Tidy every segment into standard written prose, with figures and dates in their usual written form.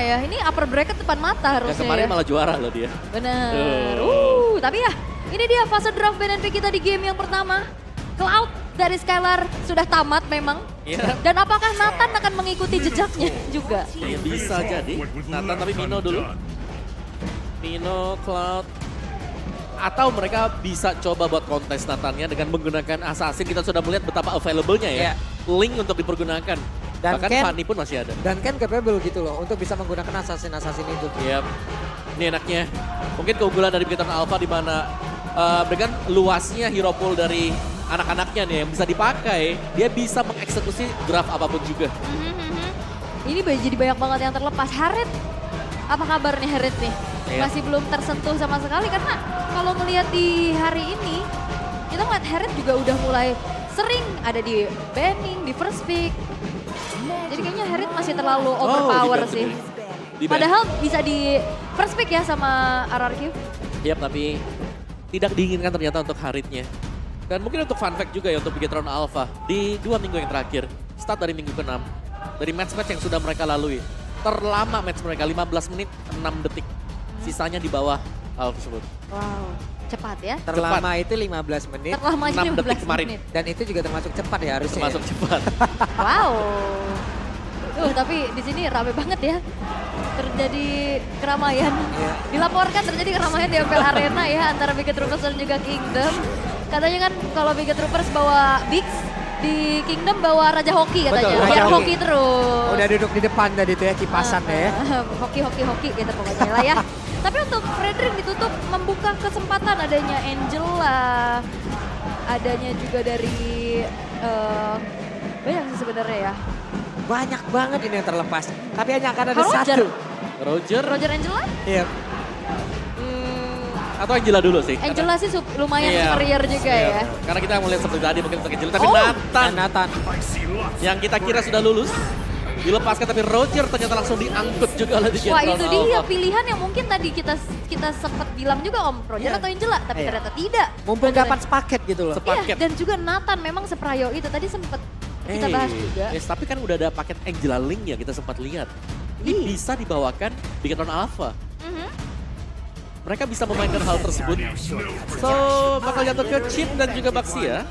ya. Ini upper bracket depan mata harusnya Yang kemarin ya. malah juara loh dia. Bener. Tapi ya ini dia fase draft BNP kita di game yang pertama. Cloud dari Skylar sudah tamat memang. Iya. Dan apakah Nathan akan mengikuti jejaknya juga? Ya, bisa jadi. Nathan tapi Mino dulu. Mino, Cloud. Atau mereka bisa coba buat kontes Nathannya dengan menggunakan Assassin. Kita sudah melihat betapa available-nya ya. Iya. Link untuk dipergunakan. Dan Bahkan Ken- Fanny pun masih ada. Dan Ken capable gitu loh untuk bisa menggunakan assassin itu. Iya. Ini enaknya. Mungkin keunggulan dari Bigetron Alpha di mana dengan luasnya hero pool dari anak-anaknya nih yang bisa dipakai, dia bisa mengeksekusi draft apapun juga. Ini jadi banyak banget yang terlepas. Harit, apa kabar nih Harit nih? Iya. Masih belum tersentuh sama sekali karena kalau ngelihat di hari ini, kita ngeliat Harit juga udah mulai sering ada di banning, di first pick. Jadi kayaknya Harit masih terlalu overpower di sih. Di Padahal bisa di first pick ya sama RRQ. Yap, tapi tidak diinginkan ternyata untuk Haritnya. Dan mungkin untuk fun fact juga ya untuk Bigetron Alpha. Di 2 minggu yang terakhir, start dari minggu ke-6, dari match-match yang sudah mereka lalui, terlama match mereka 15 menit 6 detik. Sisanya di bawah hal tersebut. Wow, cepat ya. Terlama itu 15 menit Terlama 6 detik 15 kemarin. menit. dan itu juga termasuk cepat ya harusnya. Termasuk cepat. Wow. Tapi di sini rame banget ya. Terjadi keramaian. Iya. Dilaporkan terjadi keramaian di MPL Arena ya antara Biget Troopers dan juga Kingdom. Katanya kan kalau Biget Troopers bawa Bigs, di Kingdom bawa Raja Hoki katanya. Betul, Biar Raja hoki terus. Udah duduk di depan tadi tuh ya kipasan ya. Hoki gitu pokoknya lah ya. Tapi untuk Fredrin ditutup membuka kesempatan adanya Angela. Adanya juga dari banyak sih sebenarnya ya. Banyak banget ini yang terlepas. Tapi hanya akan ada Roger. satu. Roger Angela? Iya. Atau Angela dulu sih. Angela sih lumayan Iya. superior juga Iya. ya. Karena kita melihat seperti tadi mungkin untuk Angela. Tapi Oh. Nathan yang kita kira sudah lulus. Dilepaskan tapi Roger ternyata langsung diangkut juga oleh Bigetron Wah itu dia Alpha. pilihan yang mungkin tadi kita sempat bilang juga Om. Roger Iya. atau Angela, tapi Iya. ternyata tidak. Mumpung Roger dapat sepaket gitu loh. Sepaket. Iya, dan juga Nathan memang seprayo itu tadi sempat kita bahas juga. Yes, tapi kan udah ada paket Angela Link ya kita sempat lihat. Ini Ih. bisa dibawakan Bigetron Alpha. Mhm. Mereka bisa memainkan hal tersebut. So, bakal jatuh ke Chip dan juga Baxia.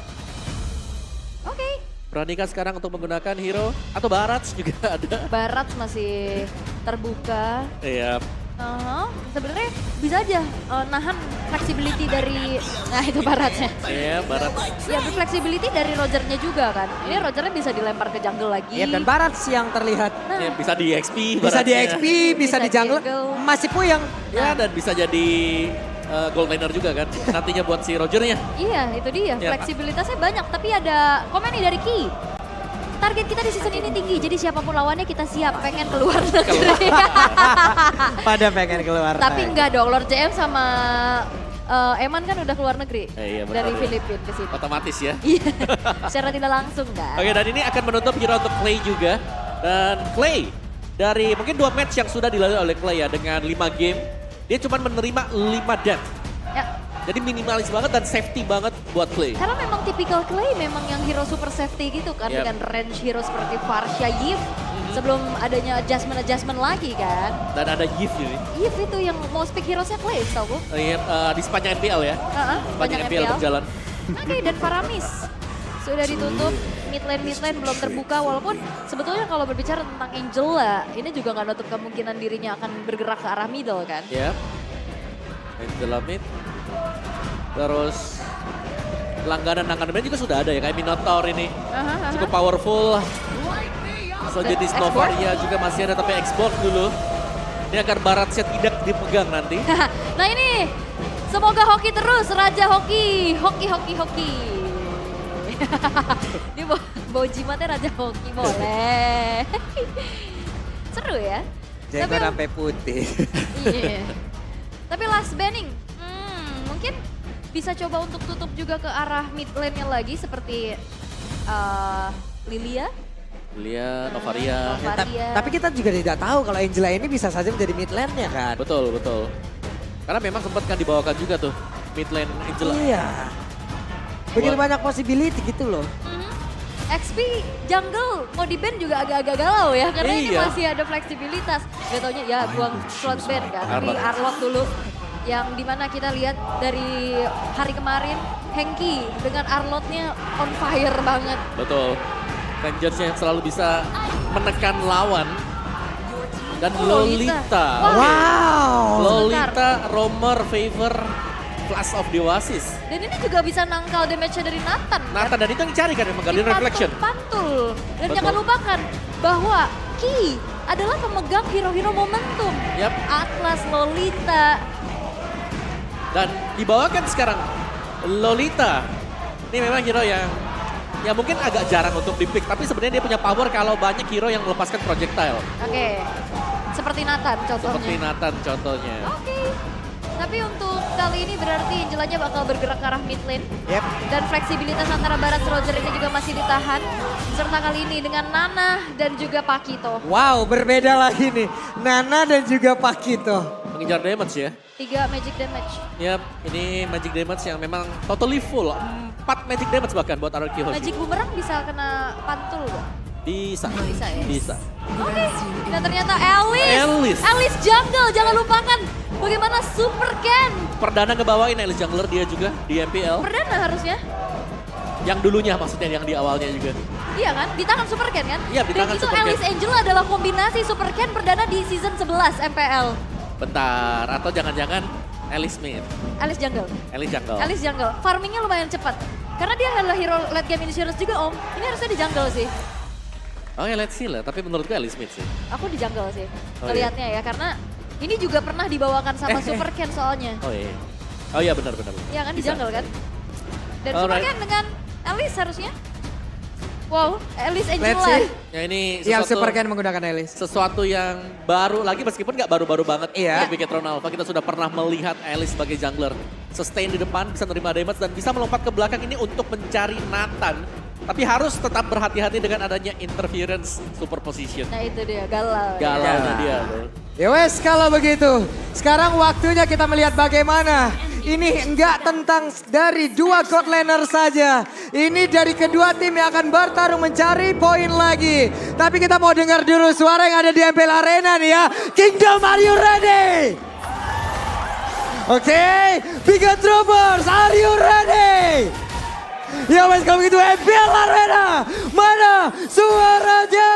Oke, Beranikah sekarang untuk menggunakan hero? Atau Barats juga ada. Barat masih terbuka. Iya. Sebenarnya bisa aja nahan flexibility dari, nah itu Baratnya. Iya, Barats. Ya flexibility dari Rogernya juga kan. Ini Rogernya bisa dilempar ke jungle lagi. Iya dan Barat sih yang terlihat. Nah, Ya, bisa di XP. Bisa di Baratsnya. XP, bisa di jungle. jungle. Masih puyeng. Ya, dan bisa jadi gold laner juga kan. Nantinya buat si Rogernya. Iya, itu dia. Ya, Fleksibilitasnya banyak, tapi ada komen nih dari Ki. Target kita di season ini tinggi, jadi siapapun lawannya kita siap pengen keluar negeri. Pada pengen keluar. Tapi enggak dong, Lord JM sama Eman kan udah keluar negeri Iya, benar dari ya. Filipina ke sini. Otomatis ya. Iya, secara tidak langsung kan. Oke, dan ini akan menutup hero untuk Clay juga. Dan Clay, dari mungkin 2 match yang sudah dilalui oleh Clay ya, dengan 5 game, dia cuma menerima 5 death. Ya, Jadi minimalis banget dan safety banget buat Clay. karena memang tipikal Clay memang yang hero super safety gitu kan, Yep. dengan range hero seperti Farsha, Yif, sebelum adanya adjustment lagi kan. Dan ada Yif ini. Yif itu yang most pick hero-nya Clay, tau gue. Di sepanjang MPL ya. Sepanjang MPL berjalan. Oke, dan Faramis sudah ditutup, mid lane belum terbuka, walaupun sebetulnya kalau berbicara tentang Angela, ini juga nggak nutup kemungkinan dirinya akan bergerak ke arah middle kan. Ya. Angela mid. Terus langganan juga sudah ada ya, kayak Minotaur ini. Cukup powerful. So jadi Export? Novaria juga masih ada, tapi export dulu. Ini agar Baratnya tidak dipegang nanti. Nah ini, semoga hoki terus, Raja Hoki, hoki. Ini bawa jimatnya Raja Hoki, boleh. Seru ya. Jenggot Tapi- sampai putih. Iya. Tapi last banning, mungkin bisa coba untuk tutup juga ke arah mid lane-nya lagi seperti Lilia. Lihat Novaria. Nova- Varia. Tapi kita juga tidak tahu kalau Angela ini bisa saja menjadi mid lane-nya kan. Betul. Karena memang sempat kan dibawakan juga tuh mid lane Angela. Iya. Begitu Buat- banyak possibility gitu loh. XP jungle mau di ban juga agak-agak galau ya. Karena ini Iya. masih ada fleksibilitas. Gak taunya ya buang slot ban kan. Tapi Arlott. Arlott dulu. Yang dimana kita lihat dari hari kemarin. Henki dengan Arlottnya on fire banget. Betul. Vengeance yang selalu bisa menekan lawan. Dan Lolita. Lolita. Wah. Oke. Wow. Lolita, Romer, Favor, Flash of the Oasis. Dan ini juga bisa nangkal damage-nya dari Nathan. Nathan dan itu yang dicari kan emang Guardian Reflection. Pantul. Dan Betul. jangan lupakan bahwa Ki adalah pemegang hero-hero momentum. Yap. Atlas, Lolita. Dan dibawakan sekarang Lolita. Ini memang hero yang ya mungkin agak jarang untuk di-pick. Tapi sebenarnya dia punya power kalau banyak hero yang melepaskan projectile. Oke. Seperti Nathan contohnya. Seperti Nathan contohnya. Oke. Tapi untuk kali ini berarti Angelanya bakal bergerak ke arah mid lane. Yep. Dan fleksibilitas antara Barat Roger ini juga masih ditahan. Serta kali ini dengan Nana dan juga Pakito. Wow, berbeda lagi nih. Nana dan juga Pakito. Mengejar damage ya. 3 magic damage. Yap, ini magic damage yang memang totally full. 4 magic damage bahkan buat RRQ Hoshi. Magic boomerang bisa kena pantul gak? Bisa. Bisa ya? Bisa. Oke, dan ternyata Alice. Alice. Jungle, jangan lupakan bagaimana Super Ken. Perdana ngebawain Alice Jungler dia juga di MPL. Perdana harusnya. Yang dulunya maksudnya, yang di awalnya juga. Iya kan, di tangan Super Ken kan? Iya, di tangan Dan itu Super Ken. Alice Angel adalah kombinasi Super Ken perdana di season 11 MPL. Bentar, atau jangan-jangan Alice Smith. Alice Jungle. Alice Jungle. Alice Jungle, farmingnya lumayan cepat. Karena dia adalah hero late game insurance juga om. Ini harusnya di jungle sih. Oh ya, let's see lah. Tapi menurut gue Alice Smith sih. Aku di jungle sih, Oh, ngelihatnya ya. Karena ini juga pernah dibawakan sama Super Ken soalnya. Oh iya. Oh iya benar-benar. Iya kan, di Bisa. jungle kan. Dan Super Alright. Ken dengan Alice harusnya. Wow, Alice Angel Let's lah. see. Ya ini Yang sesuatu, Super Ken menggunakan Alice. sesuatu yang baru lagi meskipun nggak baru-baru banget. Iya. Di Bigetron Alpha kita sudah pernah melihat Alice sebagai jungler. Sustain di depan, bisa menerima damage dan bisa melompat ke belakang ini untuk mencari Nathan. Tapi harus tetap berhati-hati dengan adanya interference superposition. Nah itu dia, galau. Galau Ya. dia tuh. Ya wes kalau begitu. Sekarang waktunya kita melihat bagaimana. Ini enggak tentang dari dua god laner saja. Ini dari kedua tim yang akan bertarung mencari poin lagi. Tapi kita mau dengar dulu suara yang ada di MPL Arena nih ya. Kingdom, are you ready? Oke, Bigot Troopers, are you ready? Ya wes kalau begitu MPL Arena, mana suaranya?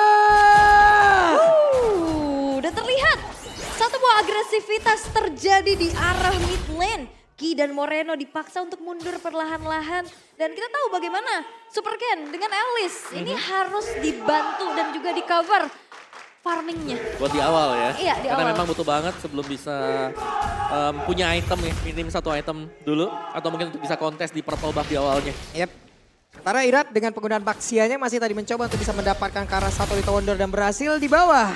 Dan terlihat satu buah agresivitas terjadi di arah mid lane. Ki dan Moreno dipaksa untuk mundur perlahan-lahan. Dan kita tahu bagaimana Super Ken dengan Alice. Ini harus dibantu dan juga di cover farmingnya. Buat di awal ya. Iya, di Karena awal. memang butuh banget sebelum bisa punya item ya. Minim satu item dulu. Atau mungkin untuk bisa kontes di purple buff di awalnya. Yep. Sementara Irat dengan penggunaan Baxianya masih tadi mencoba untuk bisa mendapatkan ke arah satu Little Wonder dan berhasil di bawah.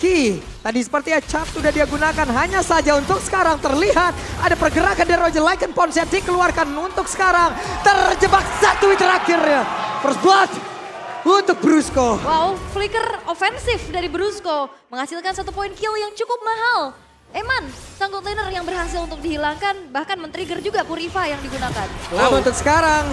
Ki, tadi sepertinya Cap sudah dia gunakan, hanya saja untuk sekarang terlihat ada pergerakan dari Roger Lycan Pons yang dikeluarkan untuk sekarang. Terjebak satu hit terakhirnya. First blood untuk Brusco. Wow, flicker ofensif dari Brusco menghasilkan 1 poin kill yang cukup mahal. Eman, sang god laner yang berhasil untuk dihilangkan, bahkan men-trigger juga Purify yang digunakan. Namun untuk sekarang,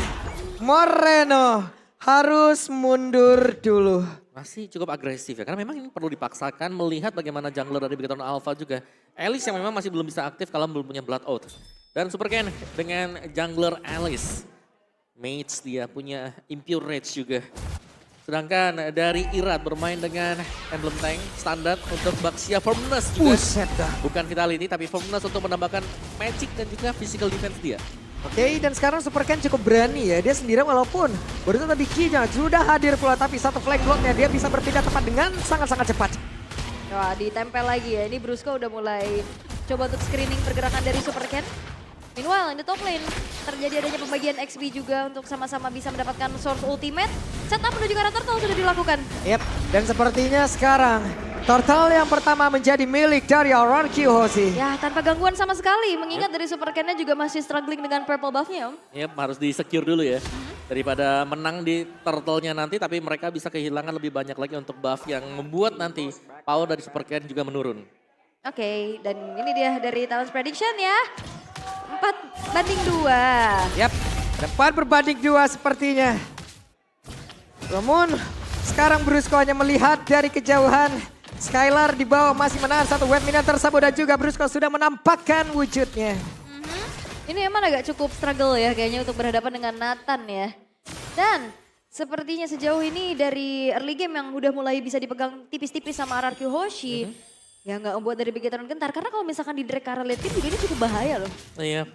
Moreno harus mundur dulu. Masih cukup agresif ya, karena memang ini perlu dipaksakan melihat bagaimana jungler dari Bigetron Alpha juga. Alice yang memang masih belum bisa aktif kalau belum punya Blood Oath. Dan Super Ken dengan jungler Alice. Mates dia punya Impure Rage juga. Sedangkan dari Irat bermain dengan Emblem Tank standar untuk Baxia Firmness juga. Buset dah. Bukan Vitality tapi Firmness untuk menambahkan magic dan juga physical defense dia. Oke, dan sekarang Super Ken cukup berani ya. Dia sendirian walaupun baru tadi Ki-nya sudah hadir pula. Tapi satu flank blocknya dia bisa berpindah tepat dengan sangat-sangat cepat. Wah, ditempel lagi ya. Ini Brusco udah mulai coba untuk screening pergerakan dari Super Ken. Meanwhile, in the top lane terjadi adanya pembagian XP juga untuk sama-sama bisa mendapatkan source ultimate. Setup menuju ke arah turtle sudah dilakukan. Yep, dan sepertinya sekarang turtle yang pertama menjadi milik dari RRQ Hoshi. Ya, tanpa gangguan sama sekali. Mengingat dari Super Ken-nya juga masih struggling dengan purple buff-nya, Om. Yep, harus di-secure dulu ya. Daripada menang di turtle-nya nanti, tapi mereka bisa kehilangan lebih banyak lagi untuk buff yang membuat nanti power dari Super Ken juga menurun. Oke, dan ini dia dari Talents Prediction ya. 4-2. Yep, 4 berbanding 2 sepertinya. Namun sekarang Brusco hanya melihat dari kejauhan. Skylar di bawah masih menahan satu wave minion tersebut dan juga Brusco sudah menampakkan wujudnya. Ini emang agak cukup struggle ya kayaknya untuk berhadapan dengan Nathan ya. Dan sepertinya sejauh ini dari early game yang udah mulai bisa dipegang tipis-tipis sama RRQ Hoshi. Ya nggak membuat dari Bigetron gentar. Karena kalau misalkan di drag karena late game juga ini cukup bahaya loh. Iya.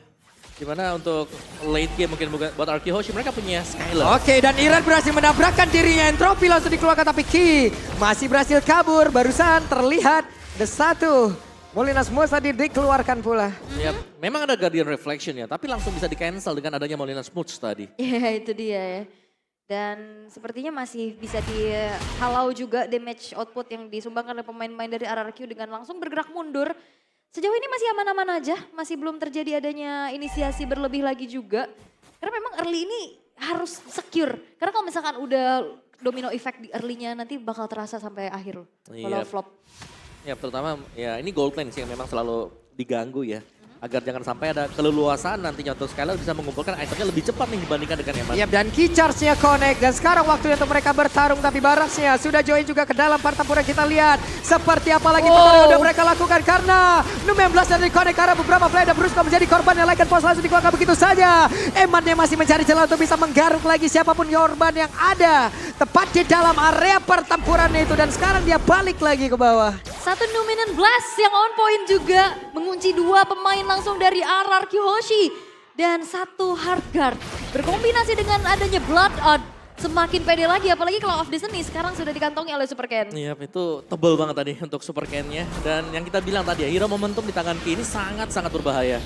Gimana untuk late game mungkin buat RRQ Hoshi, mereka punya Skylar. Oke, dan Iran berhasil menabrakkan dirinya. Entropy langsung dikeluarkan tapi Ki masih berhasil kabur. Barusan terlihat The Satu. Molinas Smooth tadi dikeluarkan pula. Ya, memang ada Guardian Reflection ya, tapi langsung bisa di-cancel dengan adanya Molinas Smooth tadi. Iya itu dia ya. Dan sepertinya masih bisa dihalau juga damage output yang disumbangkan oleh pemain-pemain dari RRQ dengan langsung bergerak mundur. Sejauh ini masih aman-aman aja, masih belum terjadi adanya inisiasi berlebih lagi juga. Karena memang early ini harus secure. Karena kalau misalkan udah domino effect di early-nya nanti bakal terasa sampai akhir loh. Kalau Iya. flop. Ya terutama ya ini gold lane sih yang memang selalu diganggu ya. Agar jangan sampai ada keleluasaan nantinya untuk Skylar bisa mengumpulkan itemnya lebih cepat nih dibandingkan dengan Eman. Yap, dan key charge-nya connect. Dan sekarang waktunya untuk mereka bertarung. Tapi Barasnya sudah join juga ke dalam pertempuran. Kita lihat seperti apa lagi pertarungan yang udah mereka lakukan. Karena Num 16 dari connect karena beberapa player dan Brusco menjadi korban yang Lycan Force langsung dikeluarkan begitu saja. Emannya masih mencari celah untuk bisa menggaruk lagi siapapun korban yang ada. Tepat di dalam area pertempuran itu. Dan sekarang dia balik lagi ke bawah. Satu Numinant Blast yang on point juga mengunci dua pemain langsung dari RRQ Hoshi. Dan satu Heartguard berkombinasi dengan adanya Blood Out. Semakin pede lagi apalagi kalau Off Destiny sekarang sudah dikantongi oleh Super Ken. Iya itu tebel banget tadi untuk Super Ken-nya. Dan yang kita bilang tadi ya, hero momentum di tangan Ki ini sangat-sangat berbahaya.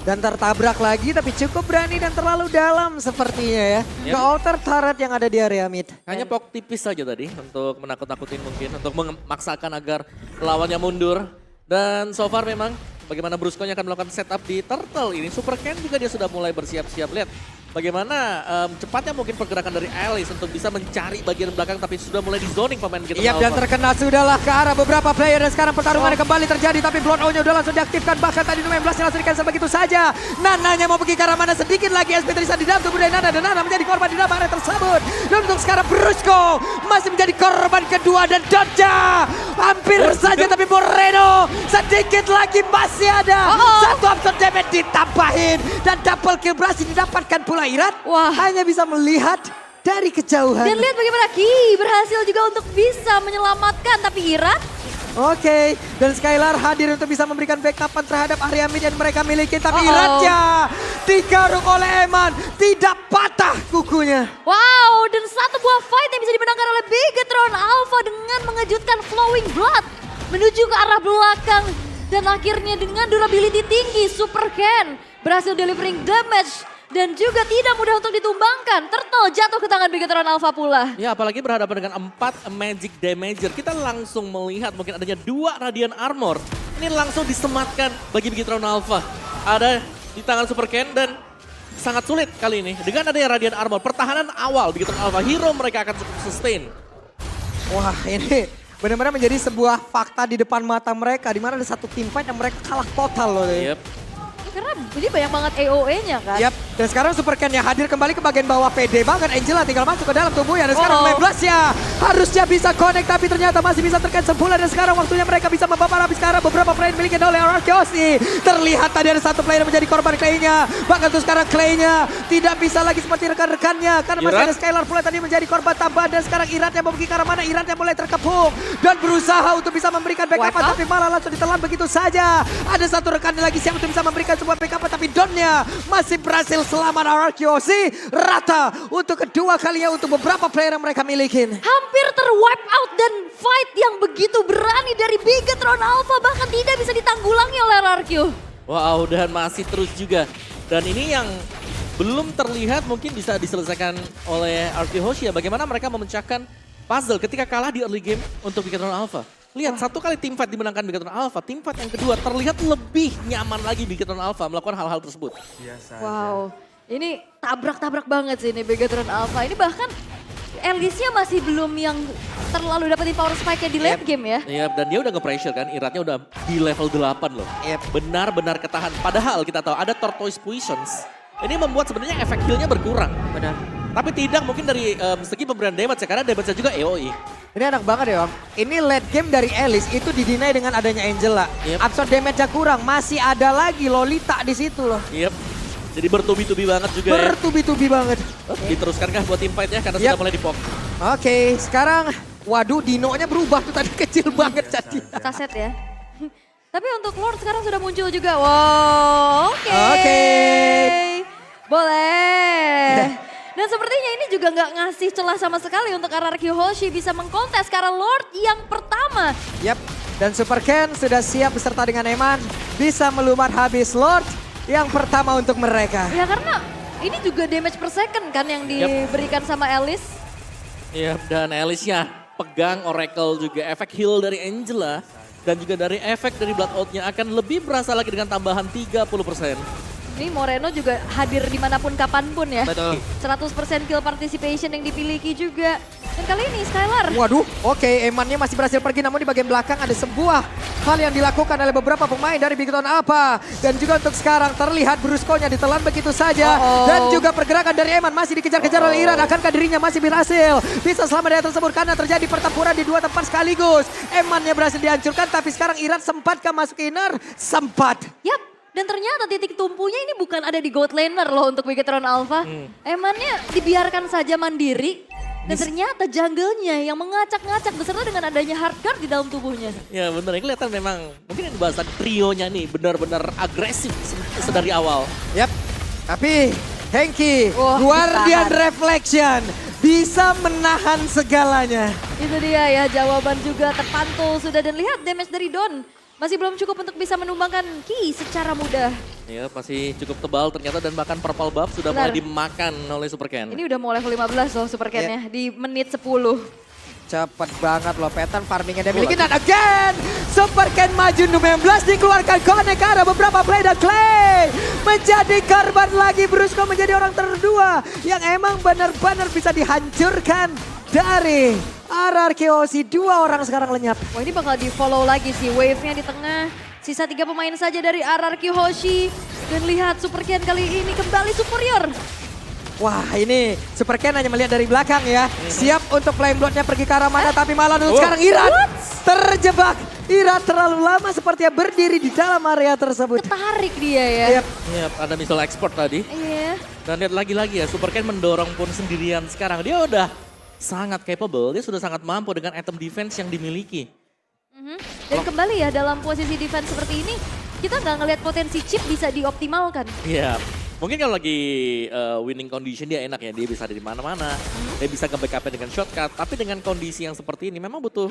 Dan tertabrak lagi tapi cukup berani dan terlalu dalam sepertinya ya. Yep. Ke outer turret yang ada di area mid. Hanya pok tipis saja tadi untuk menakut-nakutin mungkin, untuk memaksakan agar lawannya mundur. Dan so far memang bagaimana Brusco-nya akan melakukan setup di turtle ini. Super Ken juga dia sudah mulai bersiap-siap. Lihat bagaimana cepatnya mungkin pergerakan dari Alice untuk bisa mencari bagian belakang tapi sudah mulai di zoning pemain gitu. Iya, dan terkena sudahlah ke arah beberapa player dan sekarang pertarungannya kembali terjadi tapi Blood Out-nya udah langsung diaktifkan bahkan tadi Num 16 langsung di-cancel begitu saja. Nananya mau pergi ke arah mana sedikit lagi SP Tristan di dalam tubuh dari Nana dan Nana menjadi korban di dalam area tersebut. Dan untuk sekarang Brusco masih menjadi korban kedua dan Dodja hampir saja tapi Moreno sedikit lagi masih ada. Satu absorb damage ditambahin dan double kill berhasil didapatkan pula Irat. Wah. Hanya bisa melihat dari kejauhan. Dan lihat bagaimana Ki berhasil juga untuk bisa menyelamatkan tapi Irat. Oke, dan Skylar hadir untuk bisa memberikan backupan terhadap area mid yang mereka miliki. Tapi Iratnya digaruk oleh Eman, tidak patah kukunya. Wow, dan satu buah fight yang bisa dimenangkan oleh Bigetron Alpha dengan mengejutkan Flowing Blood menuju ke arah belakang. Dan akhirnya dengan durability tinggi, Super Ken berhasil delivering damage. Dan juga tidak mudah untuk ditumbangkan. Turtle jatuh ke tangan Bigetron Alpha pula. Ya apalagi berhadapan dengan 4 Magic Damager. Kita langsung melihat mungkin adanya 2 Radiant Armor. Ini langsung disematkan bagi Bigetron Alpha. Ada di tangan Super Ken dan sangat sulit kali ini. Dengan adanya Radiant Armor, pertahanan awal Bigetron Alpha, hero mereka akan cukup sustain. Wah, ini benar-benar menjadi sebuah fakta di depan mata mereka. Di mana ada satu team fight yang mereka kalah total loh. Yep. Karena ini banyak banget AOE-nya kan. Yap, dan sekarang Super Ken-nya hadir kembali ke bagian bawah PD banget. Angela tinggal masuk ke dalam tubuhnya. Dan sekarang 15 ya harusnya bisa connect tapi ternyata masih bisa tercancel pula. Dan sekarang waktunya mereka bisa membawa habis sekarang beberapa player miliki oleh RRQ Hoshi. Terlihat tadi ada satu player yang menjadi korban Clay-nya. Bahkan tuh sekarang Clay-nya tidak bisa lagi seperti rekan-rekannya. Karena masih ada Skylar pula tadi menjadi korban tambahan. Dan sekarang Iratnya mau pergi ke arah mana? Iratnya mulai terkepung. Dan berusaha untuk bisa memberikan backup tapi malah langsung ditelan begitu saja. Ada satu rekannya lagi siap untuk bisa memberikan sebuah backup tapi Donnya masih berhasil selamat. RRQ Hoshi rata untuk kedua kalinya untuk beberapa player yang mereka miliki. Hampir terwipe out dan fight yang begitu berani dari Bigetron Alpha bahkan tidak bisa ditanggulangi oleh RRQ. Wow, dan masih terus juga. Dan ini yang belum terlihat mungkin bisa diselesaikan oleh RRQ Hoshi ya. Bagaimana mereka memecahkan puzzle ketika kalah di early game untuk Bigetron Alpha. Lihat, satu kali team fight dimenangkan Bigetron Alpha, team fight yang kedua terlihat lebih nyaman lagi Bigetron Alpha melakukan hal-hal tersebut. Wow, ini tabrak-tabrak banget sih ini Bigetron Alpha. Ini bahkan Alice-nya masih belum yang terlalu dapetin power spike-nya di late game ya. Iya, dan dia udah nge-pressure kan, Iratnya udah di level 8 loh. Benar-benar ketahan. Padahal kita tahu ada Tortoise Poisons. Ini membuat sebenarnya efek heal-nya berkurang. Benar. Tapi tidak mungkin dari segi pemberian damage ya, karena damage-nya juga AoE. Ini enak banget ya Om. Ini late game dari Alice itu didinai dengan adanya Angela. Yep. Absorb damage-nya kurang, masih ada lagi Lolita di situ loh. Yep. Jadi bertubi-tubi banget juga ya. Bertubi-tubi banget. Diteruskankah buat team fight ya, karena Yep. sudah mulai dipok. Oke, sekarang waduh Dino-nya berubah tuh tadi kecil banget jadi. Saset ya. Tapi untuk Lord sekarang sudah muncul juga. Wow, oke. Oke. Boleh. Dan sepertinya ini juga nggak ngasih celah sama sekali untuk RRQ Hoshi bisa mengkontes karena Lord yang pertama. Yap, dan Super Ken sudah siap beserta dengan Eman. Bisa melumat habis Lord yang pertama untuk mereka. Ya karena ini juga damage per second kan yang diberikan sama Alice. Iya, dan Alice-nya pegang Oracle juga, efek heal dari Angela dan juga dari efek dari Blood Out-nya akan lebih berasa lagi dengan tambahan 30%. Ini Moreno juga hadir dimanapun kapanpun ya. Betul. 100% kill participation yang dimiliki juga. Dan kali ini Skylar. Waduh, oke, Emannya masih berhasil pergi, namun di bagian belakang ada sebuah hal yang dilakukan oleh beberapa pemain dari Bigton Alpha. Dan juga untuk sekarang terlihat Brusco-nya ditelan begitu saja. Dan juga pergerakan dari Eman masih dikejar-kejar oleh Iran. Akankah dirinya masih berhasil bisa selamat dari tersebut karena terjadi pertempuran di dua tempat sekaligus. Emannya berhasil dihancurkan, tapi sekarang Iran sempatkah masuk inner? Sempat. Yap. Dan ternyata titik tumpunya ini bukan ada di gold laner loh untuk Bigetron Alpha. Emannya dibiarkan saja mandiri. Dan ternyata jungle-nya yang mengacak-ngacak beserta dengan adanya hard guard di dalam tubuhnya. Ya bener, ini kelihatan memang mungkin yang bahasan trionya nih benar-benar agresif sedari awal. Yap, tapi Hengki, Wah, Guardian ditahan. Reflection bisa menahan segalanya. Itu dia ya, jawaban juga terpantul sudah. Dan lihat damage dari Don. Masih belum cukup untuk bisa menumbangkan Ki secara mudah. Ya masih cukup tebal ternyata dan bahkan purple buff sudah Benar. mulai dimakan oleh Super Ken. Ini udah mau level 15 loh Super Ken-nya di menit 10. Cepet banget loh Petan farmingnya dia miliki. Dan again, Super Ken maju 16 dikeluarkan Connect ke arah beberapa play dan Clay. Menjadi korban lagi, Brusco menjadi orang terdua yang emang benar-benar bisa dihancurkan dari RRQ Hoshi. Dua orang sekarang lenyap. Wah ini bakal di follow lagi sih wave-nya di tengah. Sisa 3 pemain saja dari RRQ Hoshi. Dan lihat Super Ken kali ini kembali superior. Wah ini Super Ken hanya melihat dari belakang ya. Siap untuk flame blood-nya pergi ke arah mana. Tapi malah untuk sekarang Iran terjebak. Iran terlalu lama sepertinya berdiri di dalam area tersebut. Ketarik dia ya. Yap. Iya, ada missile export tadi. Iya. Dan lihat lagi-lagi ya, Super Ken mendorong pun sendirian sekarang. Dia udah sangat capable, dia sudah sangat mampu dengan item defense yang dimiliki. Dan kembali ya dalam posisi defense seperti ini, kita nggak ngelihat potensi chip bisa dioptimalkan. Iya, mungkin kalau lagi winning condition dia enak ya, dia bisa ada di mana-mana. Dia bisa nge-backupnya dengan shortcut, tapi dengan kondisi yang seperti ini memang butuh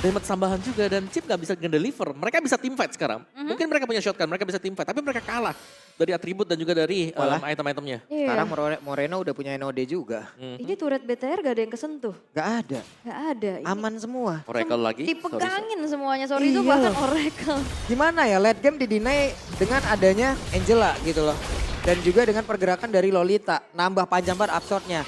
damage tambahan juga dan chip nggak bisa nge-deliver. Mereka bisa team fight sekarang. Mungkin mereka punya shotgun, mereka bisa team fight, tapi mereka kalah dari atribut dan juga dari item-itemnya. Iya. Sekarang Moreno udah punya NOD juga. Ini turret BTR gak ada yang kesentuh. Gak ada. Gak ada. Ini Aman semua. Oracle lagi. dipegangin semuanya. Sorry itu Iya. bahkan Oracle. Gimana ya, late game didinai dengan adanya Angela gitu loh. Dan juga dengan pergerakan dari Lolita, nambah panjang banget absorb-nya.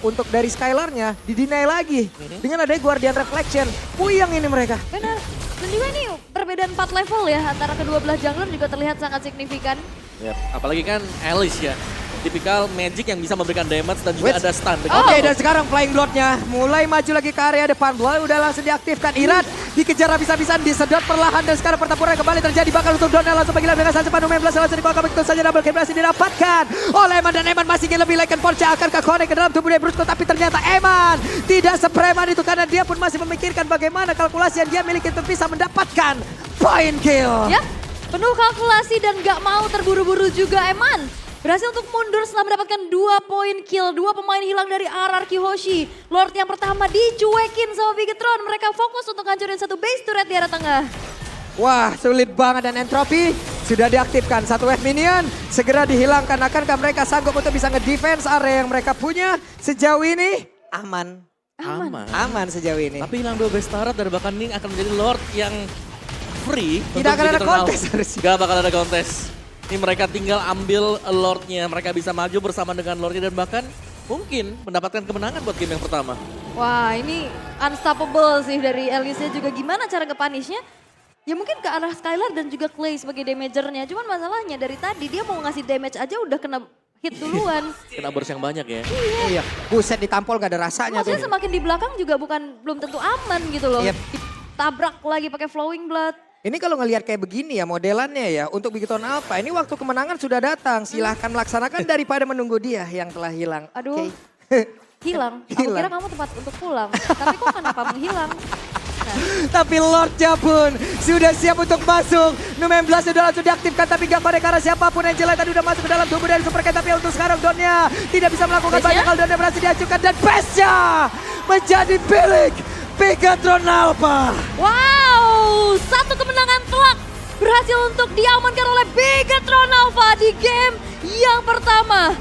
Untuk dari Skylar-nya didinai lagi. Dengan adanya Guardian Reflection, puyeng ini mereka. Benar. Dan juga ini perbedaan 4 level ya antara kedua belah jungler juga terlihat sangat signifikan. Yep. Apalagi kan Alice ya, tipikal magic yang bisa memberikan damage dan juga Wait. ada stun. Oke, dan sekarang Flying Blood-nya mulai maju lagi ke area depan. Blood udah langsung diaktifkan. Iran dikejar habis-habisan, disedot perlahan. Dan sekarang pertempuran kembali terjadi. Bakal untuk Donel langsung panggilan dengan saja Panu 16. Langsung dikeluarkan begitu saja. Double kill berhasil didapatkan oleh Eman. Dan Eman masih ingin lebih like Porca akan ke connect ke dalam tubuh dari Brusco. Tapi ternyata Eman tidak sepreman itu karena dia pun masih memikirkan bagaimana kalkulasi yang dia miliki untuk bisa mendapatkan point kill. Ya, penuh kalkulasi dan gak mau terburu-buru juga Eman. Berhasil untuk mundur setelah mendapatkan 2 poin kill. 2 pemain hilang dari RRQ Hoshi. Lord yang pertama dicuekin sama Bigetron. Mereka fokus untuk hancurin satu base turret di area tengah. Wah, sulit banget dan entropi sudah diaktifkan. Satu wave minion segera dihilangkan. Akankah mereka sanggup untuk bisa nge-defense area yang mereka punya sejauh ini? Aman. Aman sejauh ini. Tapi hilang 2 base turret dan bahkan ini akan menjadi Lord yang free. Tidak akan ada kontes harusnya. Gak bakal ada kontes. Ini mereka tinggal ambil Lordnya. Mereka bisa maju bersama dengan Lordnya dan bahkan mungkin mendapatkan kemenangan buat game yang pertama. Wah ini unstoppable sih dari Alice juga. Gimana cara nge-punishnya? Ya mungkin ke arah Skylar dan juga Clay sebagai damagernya. Cuman masalahnya dari tadi dia mau ngasih damage aja udah kena hit duluan. Kena burst yang banyak ya. Iya, buset ditampol gak ada rasanya tuh. Maksudnya semakin di belakang juga belum tentu aman gitu loh. Yep. Ditabrak lagi pakai flowing blood. Ini kalau ngelihat kayak begini ya modelannya ya untuk Bigetron Alpha. Ini waktu kemenangan sudah datang. Silahkan melaksanakan daripada menunggu dia yang telah hilang. Aduh. Oke. Hilang. Aku kira kamu tempat untuk pulang. Tapi kok kenapa menghilang? Nah, Tapi Lordnya pun sudah siap untuk masuk. Numen Blast sudah langsung diaktifkan tapi gak pada karena siapapun. Angela tadi udah masuk ke dalam tubuh dari Super Cat. Tapi untuk sekarang Donnya tidak bisa melakukan Base-nya? banyak hal. Donnya berhasil diajukan dan Base-nya menjadi milik Bigetron Alpha. wow, satu kemenangan telak berhasil untuk diamankan oleh Bigetron Alpha di game yang pertama.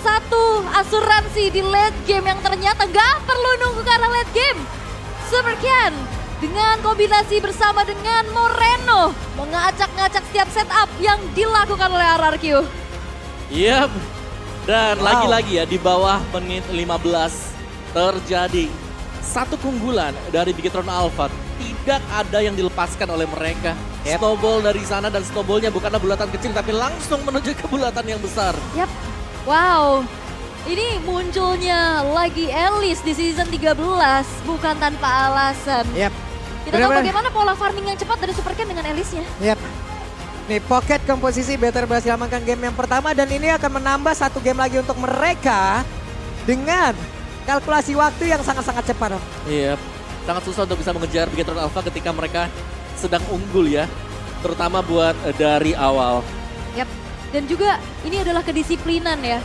Satu asuransi di late game yang ternyata gak perlu nunggu ke arah late game. Super Ken dengan kombinasi bersama dengan Moreno mengacak-ngacak setiap setup yang dilakukan oleh RRQ. Yap. Dan Wow. lagi-lagi ya di bawah menit 15 terjadi satu keunggulan dari Bigetron Alpha. Tidak ada yang dilepaskan oleh mereka. Yep. Snowball dari sana dan snowballnya bukanlah bulatan kecil tapi langsung menuju ke bulatan yang besar. Yap, wow. Ini munculnya lagi Alice di season 13 bukan tanpa alasan. Yap. Kita tahu Benar-benar. bagaimana pola farming yang cepat dari Super Ken dengan Alice-nya. Yap. Nih Pocket komposisi Better berhasil amankan game yang pertama dan ini akan menambah satu game lagi untuk mereka dengan kalkulasi waktu yang sangat-sangat cepat. Om. Iya, sangat susah untuk bisa mengejar Bigetron Alpha ketika mereka sedang unggul ya. Terutama buat dari awal. Yap, dan juga ini adalah kedisiplinan ya.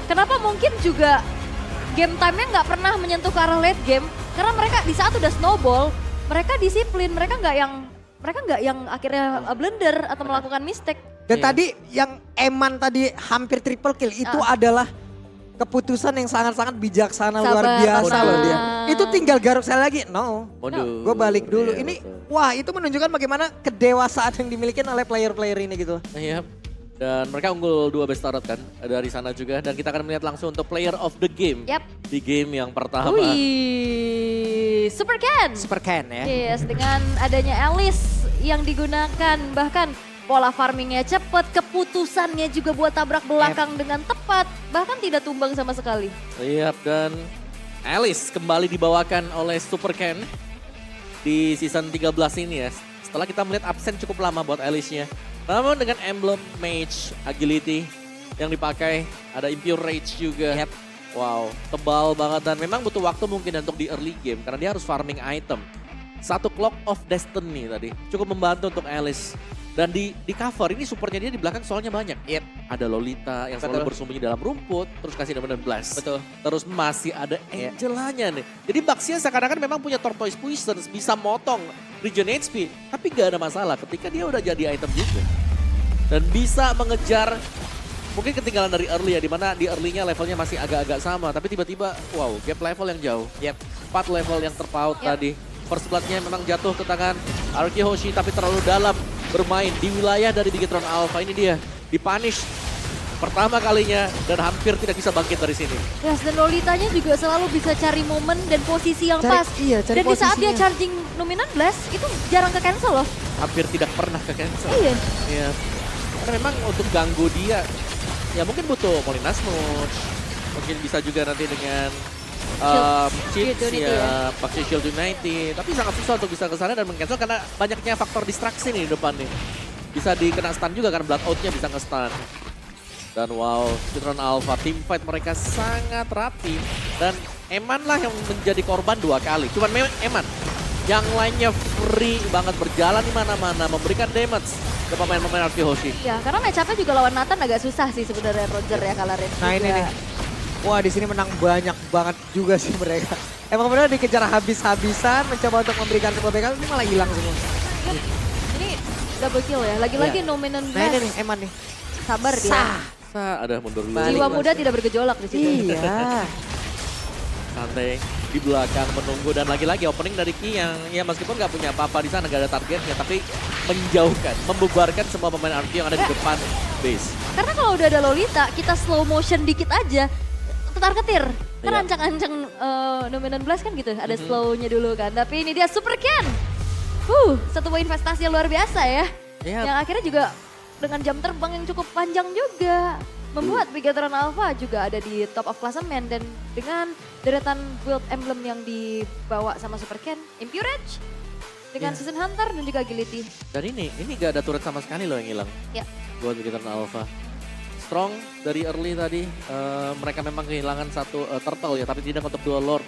Kenapa mungkin juga game time-nya nggak pernah menyentuh ke arah late game? Karena mereka di saat udah snowball, mereka disiplin, mereka nggak yang akhirnya blunder atau melakukan mistake. Dan Iya. tadi yang Eman tadi hampir triple kill itu adalah keputusan yang sangat-sangat bijaksana luar Sabar, biasa tenang. loh dia. Itu tinggal garuk saya lagi. No. Waduh. Gue balik dulu. Iya, Ini betul. wah itu menunjukkan bagaimana kedewasaan yang dimiliki oleh player-player ini gitu. Iya. Dan mereka unggul 2 best turret kan dari sana juga. Dan kita akan melihat langsung untuk player of the game. Yap. Di game yang pertama. Wih, Super Ken. Super Ken ya. Yes, dengan adanya Alice yang digunakan, bahkan pola farmingnya cepet, keputusannya juga buat tabrak belakang dengan tepat, bahkan tidak tumbang sama sekali. Iya, dan Alice kembali dibawakan oleh Super Ken di season 13 ini ya. Setelah kita melihat absen cukup lama buat Alice-nya. Namun dengan emblem Mage Agility yang dipakai, ada Impure Rage juga. Yep. Wow, tebal banget dan memang butuh waktu mungkin untuk di early game karena dia harus farming item. Satu Clock of Destiny tadi cukup membantu untuk Alice. Dan di cover ini supportnya dia di belakang soalnya banyak. Yep. Ada Lolita yang selalu Betul. bersembunyi dalam rumput, terus kasih Dominant Blast. Betul. Terus masih ada Angelanya nih. Jadi Baxia seakan-akan memang punya Tortoise Poison, bisa motong regen HP. Tapi gak ada masalah ketika dia udah jadi item juga. Dan bisa mengejar, mungkin ketinggalan dari early ya, dimana di early-nya levelnya masih agak-agak sama. Tapi tiba-tiba, wow, gap level yang jauh. Yep. 4 level yang terpaut Yep. tadi. First Blood-nya memang jatuh ke tangan Arki Hoshi, tapi terlalu dalam bermain di wilayah dari Bigetron Alpha. Ini dia, dipunish pertama kalinya dan hampir tidak bisa bangkit dari sini. Yes, dan Lolitanya juga selalu bisa cari momen dan posisi yang pas. Iya, cari Dan di saat dia posisinya. charging Dominant Blast, itu jarang ke cancel loh. Hampir tidak pernah ke cancel. Iya. Iya. Karena memang untuk ganggu dia, ya mungkin butuh Molina Smooch. Mungkin bisa juga nanti dengan Shield chips Unity ya, pakai Shield Unity. Tapi sangat susah untuk bisa ke sana dan meng-cancel karena banyaknya faktor distraksi nih di depan nih. Bisa dikena stun juga kan, Blood Out-nya bisa nge-stun. Dan wow, Bigetron Alpha teamfight mereka sangat rapi. Dan Eman lah yang menjadi korban 2 kali. Cuman Eman. Yang lainnya free banget berjalan di mana-mana, memberikan damage ke pemain-pemain Arki Hoshi. Ya, karena match-up-nya juga lawan Nathan agak susah sih sebenarnya Roger ya kalarin. Nah ini nih. Wah di sini menang banyak banget juga sih mereka. Emang benar dikejar habis-habisan, mencoba untuk memberikan sebuah backup, ini malah hilang semua. Ini double kill ya. Lagi-lagi Iya. Dominant Nah ini Blast. nih Eman nih. Sabar dia. Sah. Ada mundur dulu. Balik. Jiwa muda tidak bergejolak di situ. Iya. Santai di belakang menunggu dan lagi-lagi opening dari Ki yang ya meskipun nggak punya apa-apa di sana, nggak ada targetnya, tapi menjauhkan, membubarkan semua pemain Arki yang ada di depan base. Karena kalau udah ada Lolita, kita slow motion dikit aja, ketar-ketir. Kan Iya. ancang-ancang Dominant Blast kan gitu, ada slow-nya dulu kan. Tapi ini dia Super Ken. Satu buah investasi yang luar biasa ya. Iya. Yang akhirnya juga dengan jam terbang yang cukup panjang juga. membuat Bigatron Alpha juga ada di top of klasemen dan dengan deretan build emblem yang dibawa sama Super Ken, Impurage dengan Iya. Season Hunter dan juga Agility. Dan ini gak ada turret sama sekali loh yang hilang. Ya. Buat Bigatron Alpha. Strong dari early tadi, mereka memang kehilangan satu turtle ya, tapi tidak untuk dua lord.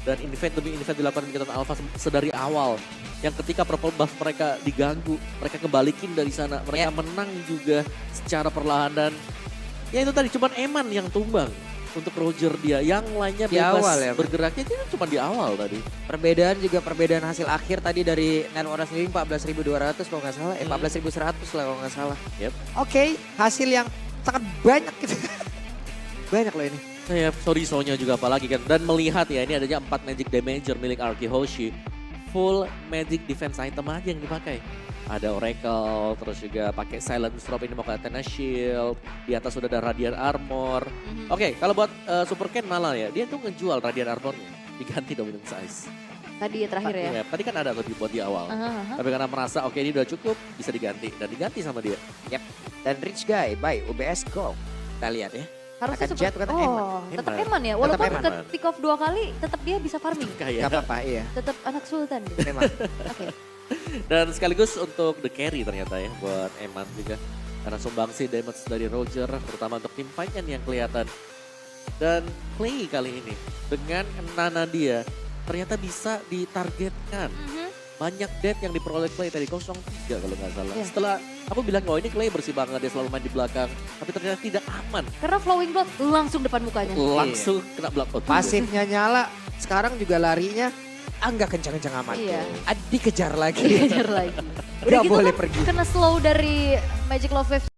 Dan invade demi invade dilakukan Bigatron Alpha sedari awal. Yang ketika purple buff mereka diganggu, mereka kebalikin dari sana. Mereka menang juga secara perlahan dan ya itu tadi cuman Eman yang tumbang untuk Roger dia. Yang lainnya Di bebas awal ya, bergeraknya itu cuma di awal tadi. Perbedaan juga perbedaan hasil akhir tadi dari Nanora sendiri 14.200 kalau nggak salah. 14.100 lah kalau nggak salah. Yep. Oke, hasil yang sangat banyak gitu. Banyak loh ini. Saya sorry sonya juga apalagi kan. Dan melihat ya ini adanya 4 magic damager milik Arki Hoshi. Full magic defense item aja yang dipakai. Ada Oracle, terus juga pakai Silent Drop ini mau ke Athena Shield. Di atas sudah ada Radiant Armor. Oke, kalau buat Super Ken malah ya, dia tuh ngejual Radiant Armornya. Diganti Dominance Size. Tadi terakhir ya. Iya, tadi kan ada tuh buat di awal. Tapi karena merasa oke ini udah cukup, bisa diganti. Dan diganti sama dia. Yap. Dan Rich Guy by UBS Go. Kita lihat ya. Harusnya Akan Super jatuh kata Eman. tetap Eman. Eman ya. Walaupun Eman. ke pick off 2 kali tetap dia bisa farming. Kayak. Gak apa-apa, iya. Tetap anak sultan. gitu. Memang. Oke. Dan sekaligus untuk the carry ternyata ya buat Eman juga. Karena sumbangsi damage dari Roger, terutama untuk tim fight-nya nih yang kelihatan. Dan Clay kali ini dengan Nana dia ternyata bisa ditargetkan. Banyak death yang diperoleh Clay tadi 0-3 kalau nggak salah. Iya. Setelah aku bilang oh ini Clay bersih banget dia selalu main di belakang. Tapi ternyata tidak aman. Karena flowing blood langsung depan mukanya. Langsung kena block out. Pasifnya nyala, sekarang juga larinya nggak kencang-kencang amat. Iya. Dikejar lagi. Dikejar lagi. Nggak gitu boleh kan pergi. kena slow dari Magic Love Wave